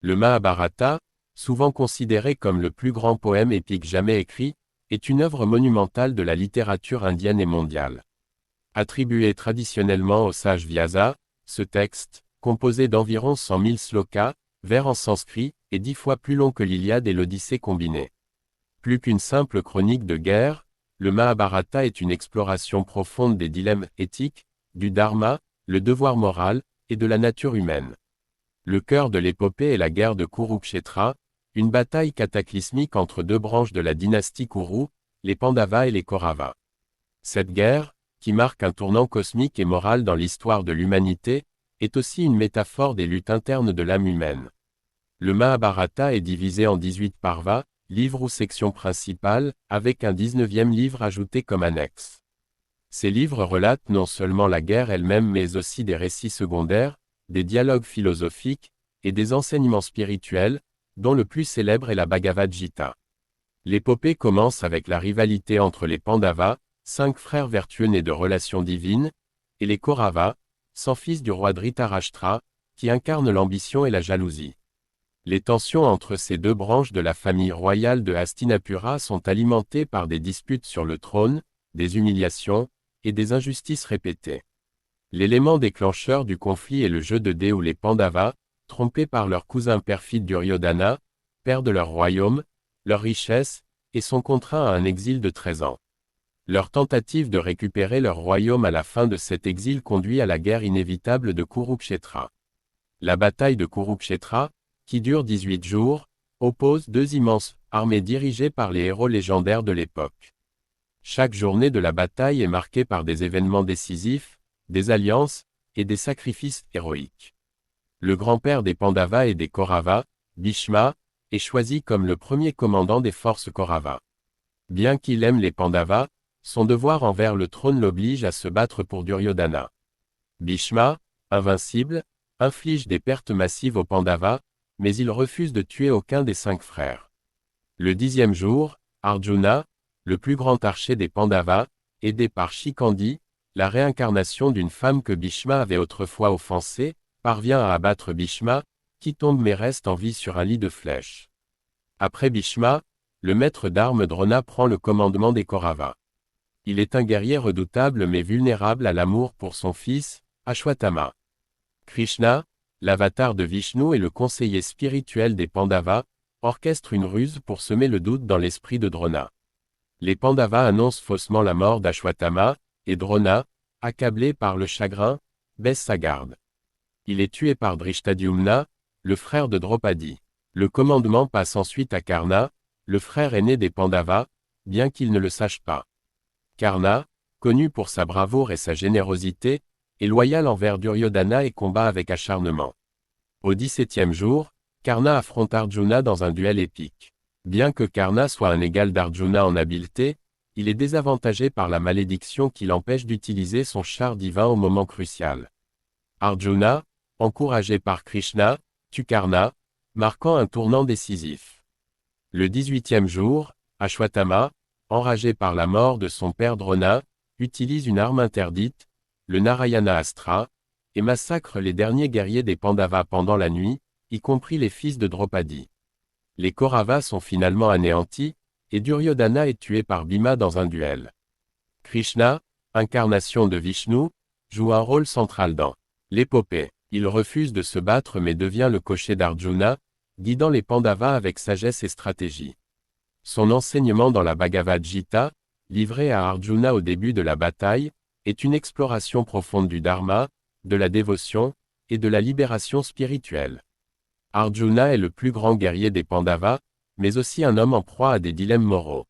Le Mahabharata, souvent considéré comme le plus grand poème épique jamais écrit, est une œuvre monumentale de la littérature indienne et mondiale. Attribué traditionnellement au sage Vyasa, ce texte, composé d'environ 100 000 slokas, vers en sanskrit, est 10 fois plus long que l'Iliade et l'Odyssée combinés. Plus qu'une simple chronique de guerre, le Mahabharata est une exploration profonde des dilemmes éthiques, du dharma, le devoir moral, et de la nature humaine. Le cœur de l'épopée est la guerre de Kurukshetra, une bataille cataclysmique entre deux branches de la dynastie Kuru, les Pandavas et les Kauravas. Cette guerre, qui marque un tournant cosmique et moral dans l'histoire de l'humanité, est aussi une métaphore des luttes internes de l'âme humaine. Le Mahabharata est divisé en 18 parvas, livres ou sections principales, avec un 19e livre ajouté comme annexe. Ces livres relatent non seulement la guerre elle-même mais aussi des récits secondaires, des dialogues philosophiques, et des enseignements spirituels, dont le plus célèbre est la Bhagavad Gita. L'épopée commence avec la rivalité entre les Pandavas, 5 frères vertueux nés de relations divines, et les Kauravas, 100 fils du roi Dhritarashtra, qui incarnent l'ambition et la jalousie. Les tensions entre ces deux branches de la famille royale de Hastinapura sont alimentées par des disputes sur le trône, des humiliations, et des injustices répétées. L'élément déclencheur du conflit est le jeu de dés où les Pandavas, trompés par leur cousin perfide Duryodhana, perdent leur royaume, leurs richesses, et sont contraints à un exil de 13 ans. Leur tentative de récupérer leur royaume à la fin de cet exil conduit à la guerre inévitable de Kurukshetra. La bataille de Kurukshetra, qui dure 18 jours, oppose deux immenses armées dirigées par les héros légendaires de l'époque. Chaque journée de la bataille est marquée par des événements décisifs, des alliances, et des sacrifices héroïques. Le grand-père des Pandavas et des Kauravas, Bhishma, est choisi comme le premier commandant des forces Kauravas. Bien qu'il aime les Pandavas, son devoir envers le trône l'oblige à se battre pour Duryodhana. Bhishma, invincible, inflige des pertes massives aux Pandavas, mais il refuse de tuer aucun des 5 frères. Le 10e jour, Arjuna, le plus grand archer des Pandavas, aidé par Shikandi, la réincarnation d'une femme que Bhishma avait autrefois offensée, parvient à abattre Bhishma, qui tombe mais reste en vie sur un lit de flèches. Après Bhishma, le maître d'armes Drona prend le commandement des Kauravas. Il est un guerrier redoutable mais vulnérable à l'amour pour son fils, Ashwatthama. Krishna, l'avatar de Vishnu et le conseiller spirituel des Pandavas, orchestre une ruse pour semer le doute dans l'esprit de Drona. Les Pandavas annoncent faussement la mort d'Ashwatthama, et Drona, accablé par le chagrin, baisse sa garde. Il est tué par Drishtadyumna, le frère de Draupadi. Le commandement passe ensuite à Karna, le frère aîné des Pandavas, bien qu'il ne le sache pas. Karna, connu pour sa bravoure et sa générosité, est loyal envers Duryodhana et combat avec acharnement. Au 17e jour, Karna affronte Arjuna dans un duel épique. Bien que Karna soit un égal d'Arjuna en habileté, il est désavantagé par la malédiction qui l'empêche d'utiliser son char divin au moment crucial. Arjuna, encouragé par Krishna, tue Karna, marquant un tournant décisif. Le 18e jour, Ashwatthama, enragé par la mort de son père Drona, utilise une arme interdite, le Narayana Astra, et massacre les derniers guerriers des Pandavas pendant la nuit, y compris les fils de Draupadi. Les Kauravas sont finalement anéantis, et Duryodhana est tué par Bhima dans un duel. Krishna, incarnation de Vishnu, joue un rôle central dans l'épopée. Il refuse de se battre mais devient le cocher d'Arjuna, guidant les Pandavas avec sagesse et stratégie. Son enseignement dans la Bhagavad Gita, livré à Arjuna au début de la bataille, est une exploration profonde du dharma, de la dévotion, et de la libération spirituelle. Arjuna est le plus grand guerrier des Pandavas, mais aussi un homme en proie à des dilemmes moraux.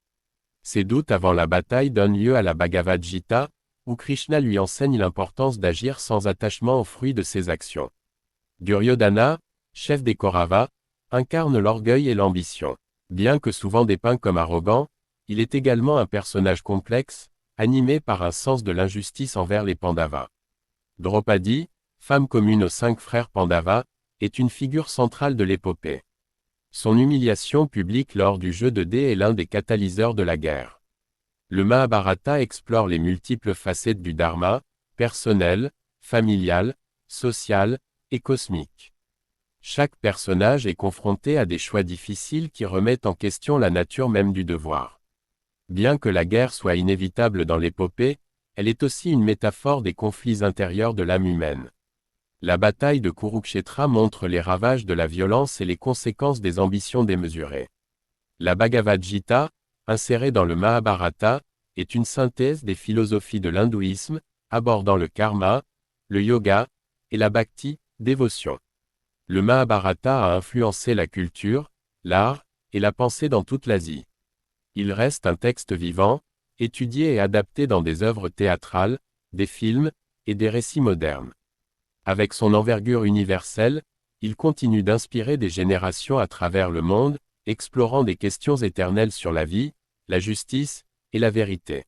Ses doutes avant la bataille donnent lieu à la Bhagavad Gita, où Krishna lui enseigne l'importance d'agir sans attachement aux fruits de ses actions. Duryodhana, chef des Kauravas, incarne l'orgueil et l'ambition. Bien que souvent dépeint comme arrogant, il est également un personnage complexe, animé par un sens de l'injustice envers les Pandavas. Draupadi, femme commune aux 5 frères Pandavas, est une figure centrale de l'épopée. Son humiliation publique lors du jeu de dés est l'un des catalyseurs de la guerre. Le Mahabharata explore les multiples facettes du dharma, personnel, familial, social et cosmique. Chaque personnage est confronté à des choix difficiles qui remettent en question la nature même du devoir. Bien que la guerre soit inévitable dans l'épopée, elle est aussi une métaphore des conflits intérieurs de l'âme humaine. La bataille de Kurukshetra montre les ravages de la violence et les conséquences des ambitions démesurées. La Bhagavad Gita, insérée dans le Mahabharata, est une synthèse des philosophies de l'hindouisme, abordant le karma, le yoga, et la bhakti, dévotion. Le Mahabharata a influencé la culture, l'art, et la pensée dans toute l'Asie. Il reste un texte vivant, étudié et adapté dans des œuvres théâtrales, des films, et des récits modernes. Avec son envergure universelle, il continue d'inspirer des générations à travers le monde, explorant des questions éternelles sur la vie, la justice, et la vérité.